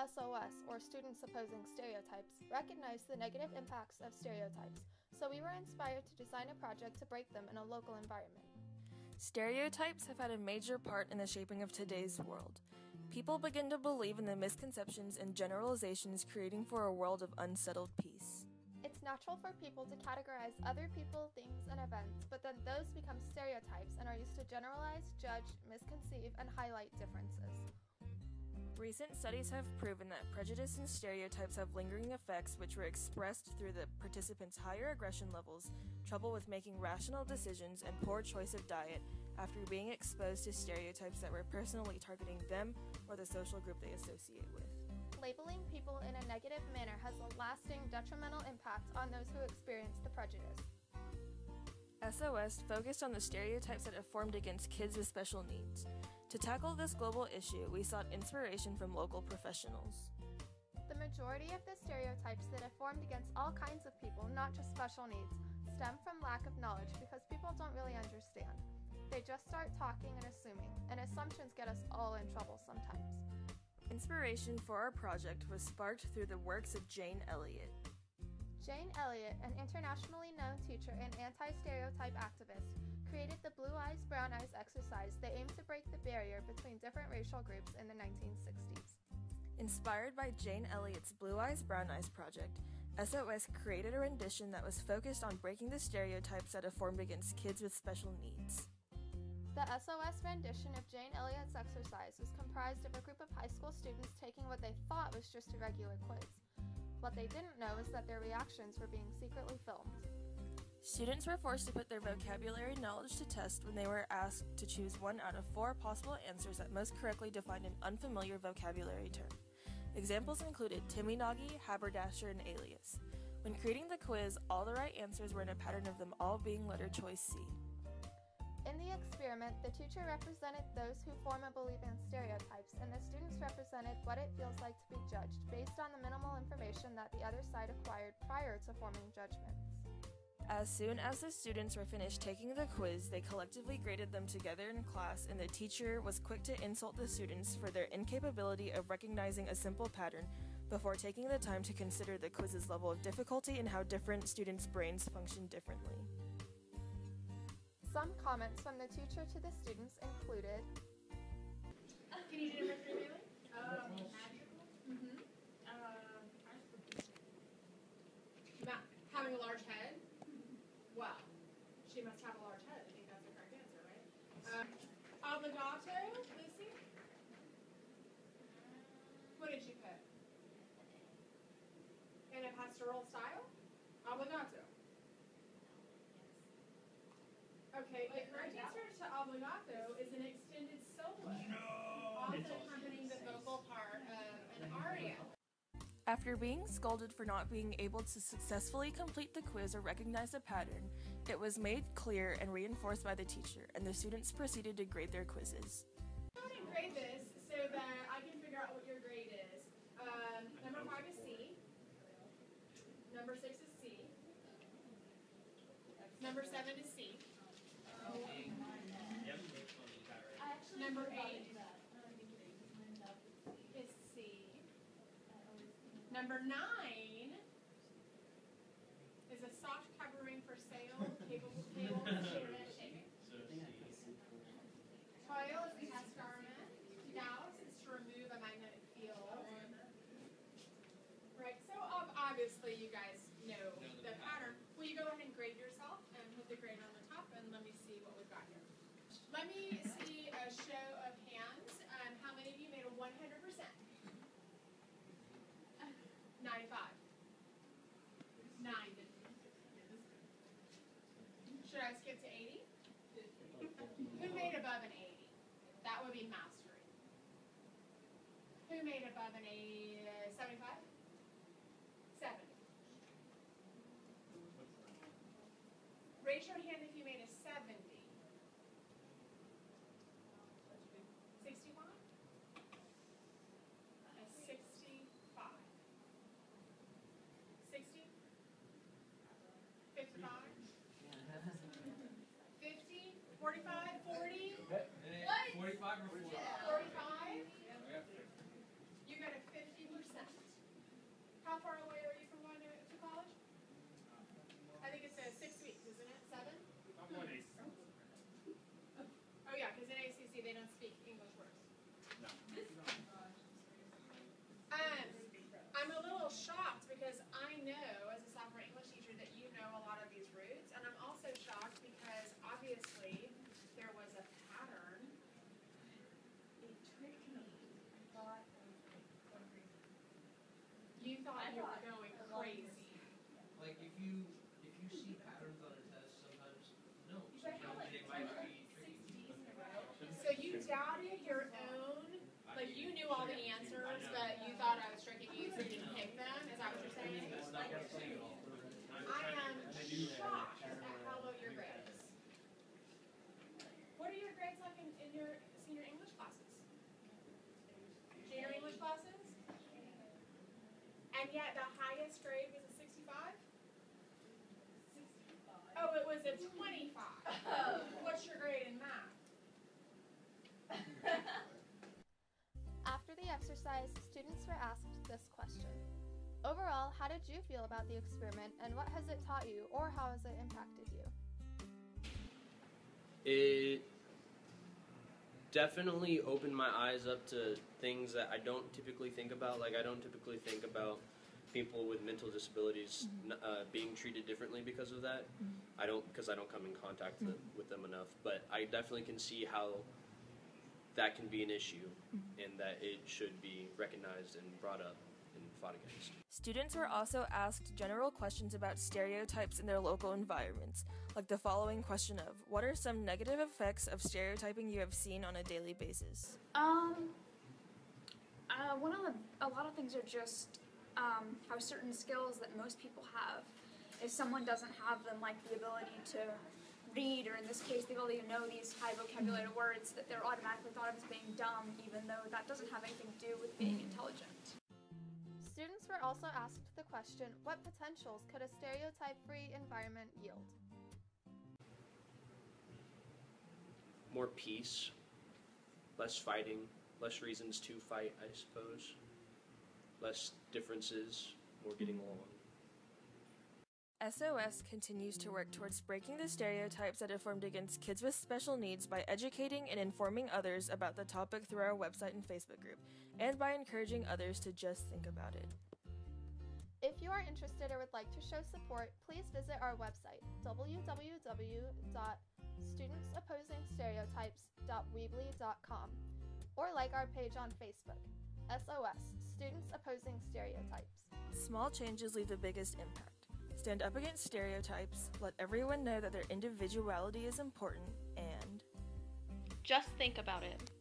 SOS, or Students Opposing Stereotypes, recognized the negative impacts of stereotypes, so we were inspired to design a project to break them in a local environment. Stereotypes have had a major part in the shaping of today's world. People begin to believe in the misconceptions and generalizations, creating for a world of unsettled peace. It's natural for people to categorize other people, things, and events, but then those become stereotypes and are used to generalize, judge, misconceive, and highlight differences. Recent studies have proven that prejudice and stereotypes have lingering effects which were expressed through the participants' higher aggression levels, trouble with making rational decisions, and poor choice of diet after being exposed to stereotypes that were personally targeting them or the social group they associate with. Labeling people in a negative manner has a lasting detrimental impact on those who experience the prejudice. SOS focused on the stereotypes that have formed against kids with special needs. To tackle this global issue, we sought inspiration from local professionals. The majority of the stereotypes that have formed against all kinds of people, not just special needs, stem from lack of knowledge because people don't really understand. They just start talking and assuming, and assumptions get us all in trouble sometimes. Inspiration for our project was sparked through the works of Jane Elliott. Jane Elliott, an internationally known teacher and anti-stereotype activist, created the Blue Eyes, Brown Eyes exercise that aimed to break the barrier between different racial groups in the 1960s. Inspired by Jane Elliott's Blue Eyes, Brown Eyes project, SOS created a rendition that was focused on breaking the stereotypes that have formed against kids with special needs. The SOS rendition of Jane Elliott's exercise was comprised of a group of high school students taking what they thought was just a regular quiz. What they didn't know is that their reactions were being secretly filmed. Students were forced to put their vocabulary knowledge to test when they were asked to choose one out of 4 possible answers that most correctly defined an unfamiliar vocabulary term. Examples included Timmy-Noggy, haberdasher, and alias. When creating the quiz, all the right answers were in a pattern of them all being letter choice C. In the experiment, the teacher represented those who form and believe in stereotypes, and the students represented what it feels like to be judged based on the minimal information that the other side acquired prior to forming judgments. As soon as the students were finished taking the quiz, they collectively graded them together in class, and the teacher was quick to insult the students for their incapability of recognizing a simple pattern before taking the time to consider the quiz's level of difficulty and how different students' brains function differently. Some comments from the teacher to the students included, Can you do number 3, Bailey? Magical? Having a large head? Well, she must have a large head. I think that's the correct answer, right? Obligato, Lucy? What did she put? In a pastoral style? Obligato. Okay, the correct answer to obligato is an extended solo, often accompanying the vocal part of an aria. After being scolded for not being able to successfully complete the quiz or recognize a pattern, it was made clear and reinforced by the teacher, and the students proceeded to grade their quizzes. I'm going to grade this so that I can figure out what your grade is. Number 5 is C. Number 6 is C. Number 7 is C. Number 8 is C. Number 9 is a soft covering for sail, cable, shaping. 12 is the test garment. Gauss is to remove a magnetic field. Right, so obviously you guys know the pattern. Will you go ahead and grade yourself and put the grade on the top, and let me see what we've got here. Let me see a show of hands. How many of you made a 100%? 95. 9 didn't. Should I skip to 80? Who made above an 80? That would be mastery. Who made above an 80? 75? 70. Raise your hand if you made a 70. 65? A 65. 60? 55? 50? 45? 40? What? 45 or 40? 45? You got a 50%? your senior English classes? Junior English classes? And yet the highest grade was a 65? Oh, it was a 25. What's your grade in math? After the exercise, students were asked this question. Overall, how did you feel about the experiment, and what has it taught you, or how has it impacted you? It definitely opened my eyes up to things that I don't typically think about. Like, I don't typically think about people with mental disabilities being treated differently because of that. Because I don't come in contact with them enough. But I definitely can see how that can be an issue and that it should be recognized and brought up and fought against. Students were also asked general questions about stereotypes in their local environments, like the following question of, what are some negative effects of stereotyping you have seen on a daily basis? A lot of things are just how certain skills that most people have, if someone doesn't have them, like the ability to read, or in this case, the ability to know these high vocabulary words, that they're automatically thought of as being dumb, even though that doesn't have anything to do with being intelligent. Students were also asked the question, what potentials could a stereotype-free environment yield? More peace, less fighting, less reasons to fight, I suppose. Less differences, more getting along. SOS continues to work towards breaking the stereotypes that have formed against kids with special needs by educating and informing others about the topic through our website and Facebook group, and by encouraging others to just think about it. If you are interested or would like to show support, please visit our website, www.studentsopposingstereotypes.weebly.com, or like our page on Facebook, SOS, Students Opposing Stereotypes. Small changes leave the biggest impact. Stand up against stereotypes, let everyone know that their individuality is important, and just think about it.